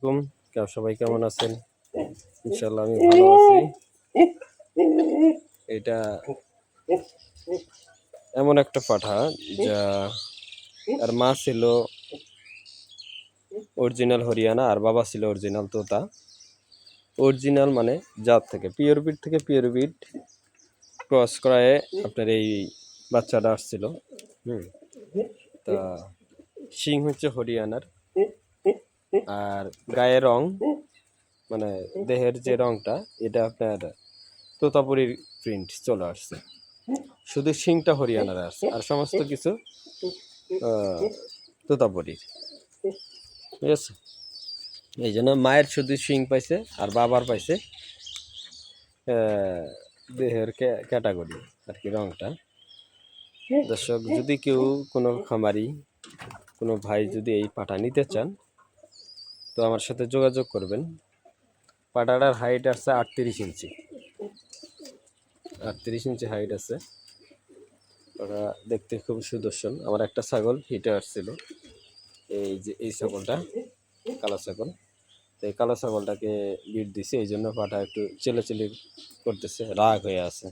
আলাইকুম। সবাই কেমন আছেন? ইনশাল্লাহ আমি ভালো আছি। এটা এমন একটা পাঠা যা আর মা ছিল অরিজিনাল হরিয়ানা আর বাবা ছিল অরিজিনাল তোতা। অরিজিনাল মানে জাত থেকে পিওর বিট ক্রস করায় আপনার এই বাচ্চাটা আসছিল। তা শিং হচ্ছে হরিয়ানার, আর গায়ের রং মানে দেহের যে রংটা এটা আপনার তোতাপুরীর প্রিন্ট চলে আসছে। শুধু শিংটা হরিয়ানার আসছে আর সমস্ত কিছু তোতাপুরীর। ঠিক আছে, এই জন্য মায়ের শুধু শিং পাইছে আর বাবার পাইছে দেহের ক্যাটাগরি আর কি রংটা। দর্শক, যদি কেউ কোনো খামারি কোনো ভাই যদি এই পাঠা নিতে চান তো আমার সাথে যোগাযোগ করবেন। পাঠাটার হাইট আছে 38 ইঞ্চি, 38 ইঞ্চি হাইট আছে। ওরা দেখতে খুব সুদর্শন। আমার একটা ছাগল হিটে আসছিল, এই যে এই ছাগলটা কালো ছাগল। তো এই কালো ছাগলটাকে বিট দিছে, এই জন্য পাঠা একটু চেলাচেলি করতেছে, রাগ হয়ে আছে,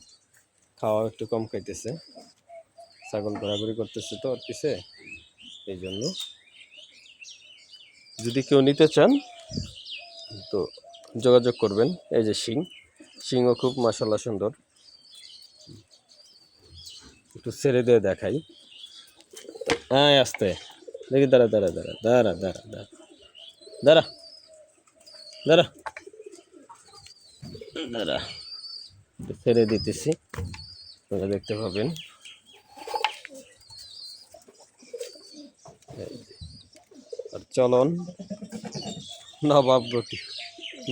খাওয়া একটু কম খাইতেছে, ছাগল ঘোরাঘুরি করতেছে তো ওর পিছে। এই জন্য যদি কেউ নিতে চান তো যোগাযোগ করবেন। এই যে শিংও খুব মাশাআল্লাহ সুন্দর। একটু ছেড়ে দিয়ে দেখাই। হ্যাঁ, আসতে দেখি, দাঁড়া দাঁড়া দাঁড়া দাঁড়া দাঁড়া দাঁড়া দাঁড়া দাঁড়া দাঁড়া ছেড়ে দিতেছি, আপনারা দেখতে পাবেন। আর চলন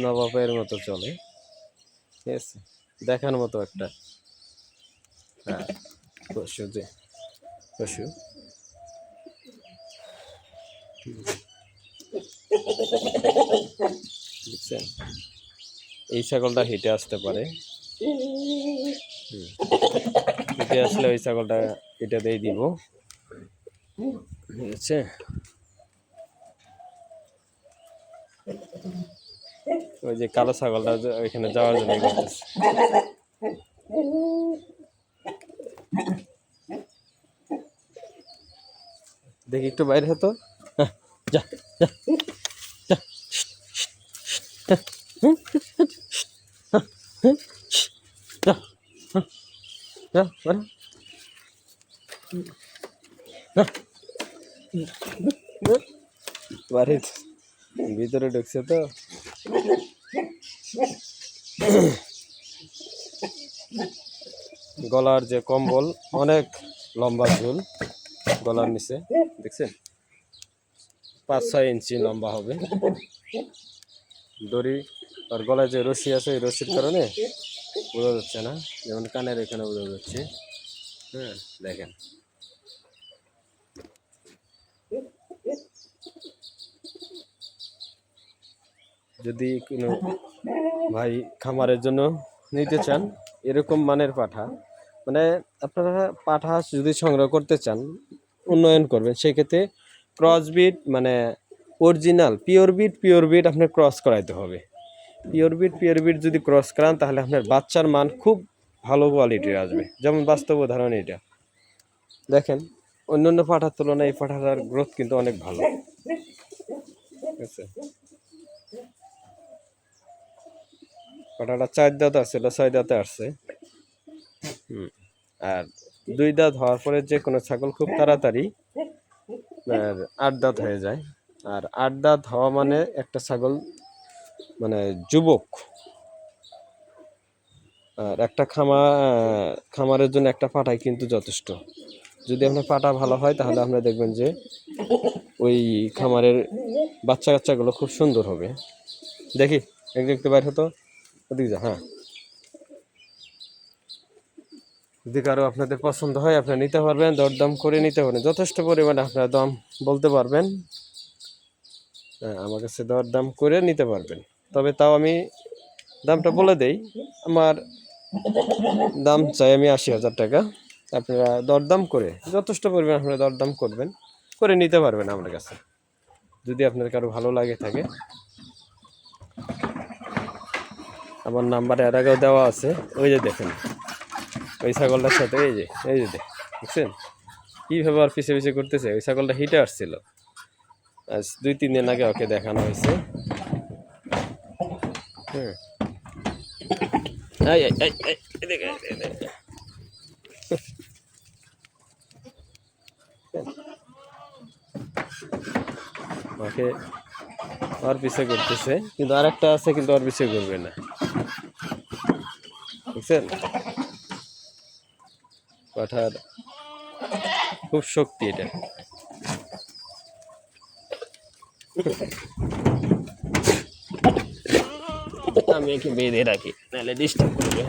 নবাবের মতো চলে, ঠিক আছে, দেখার মতো একটা পশু বুঝছেন। এই ছাগলটা হেঁটে আসতে পারে, হেঁটে আসলে ওই ছাগলটা এটা দিয়ে দিব, ঠিক আছে। ওই যে কালো ছাগলটা ওইখানে যাওয়ার জন্য করতেছে। দেখি একটু বাইরে হতো, যা যা যা বাড়ির ভিতরে ঢুকছে তো। গলার যে কম্বল অনেক লম্বা ঝুল, গলার নিচে দেখছেন 5-6 ইঞ্চি লম্বা হবে দড়ি। আর গলায় যে রশি আছে এই রশির কারণে বোঝা যাচ্ছে না, যেমন কানের এখানে বোঝা যাচ্ছে। হ্যাঁ, দেখেন। যদি কোনো ভাই খামারের জন্য নিতে চান এরকম মানের পাঠা, মানে আপনারা পাঠা যদি সংগ্রহ করতে চান, উন্নয়ন করবেন, সেক্ষেত্রে ক্রসবিট মানে অরিজিনাল পিওর বিট আপনার ক্রস করাইতে হবে। পিওর বিট যদি ক্রস করান তাহলে আপনার বাচ্চার মান খুব ভালো কোয়ালিটির আসবে। যেমন বাস্তব উদাহরণ এটা দেখেন, অন্যান্য পাঠার তুলনায় এই পাঠাটার গ্রোথ কিন্তু অনেক ভালো, ঠিক আছে। পাঠাটা 4 দাঁত আসছিল, 6 দাঁতে আসছে। আর 2 দাঁত হওয়ার পরে যে কোনো ছাগল খুব তাড়াতাড়ি 8 দাঁত হয়ে যায়। আর 8 দাঁত হওয়া মানে একটা ছাগল মানে যুবক। আর একটা খামারের জন্য একটা পাঠাই কিন্তু যথেষ্ট। যদি আপনার পাঠা ভালো হয় তাহলে আপনারা দেখবেন যে ওই খামারের বাচ্চা কাচ্চাগুলো খুব সুন্দর হবে। দেখি একটু বাইর হতো, ওদিকে যা। হ্যাঁ, যদি কারো আপনাদের পছন্দ হয় আপনারা নিতে পারবেন, দরদাম করে নিতে পারবেন, যথেষ্ট পরিমাণে আপনারা দাম বলতে পারবেন। হ্যাঁ, আমার কাছে দরদাম করে নিতে পারবেন। তবে তাও আমি দামটা বলে দেই, আমার দাম চাই আমি 80,000 টাকা। আপনারা দরদাম করে যথেষ্ট পরিমাণ আপনারা দরদাম করবেন, করে নিতে পারবেন আমার কাছে, যদি আপনার কারো ভালো লাগে থাকে। আমার নাম্বার এর আগেও দেওয়া আছে। ওই যে দেখেন ওই ছাগলটার সাথে এই যে দেখছেন কীভাবে আর পিছে পিছে করতেছে। ওই ছাগলটা হিটে আসছিল, আজ 2-3 দিন আগে ওকে দেখানো হয়েছে। হ্যাঁ ওকে ওর পিছে করতেছে, কিন্তু আরেকটা আছে কিন্তু ওর পিছে করবে না, বুঝছেন? পাঠার খুব শক্তি এটা। আমি একে বেঁধে রাখি, নাহলে ডিস্টার্ব করবে।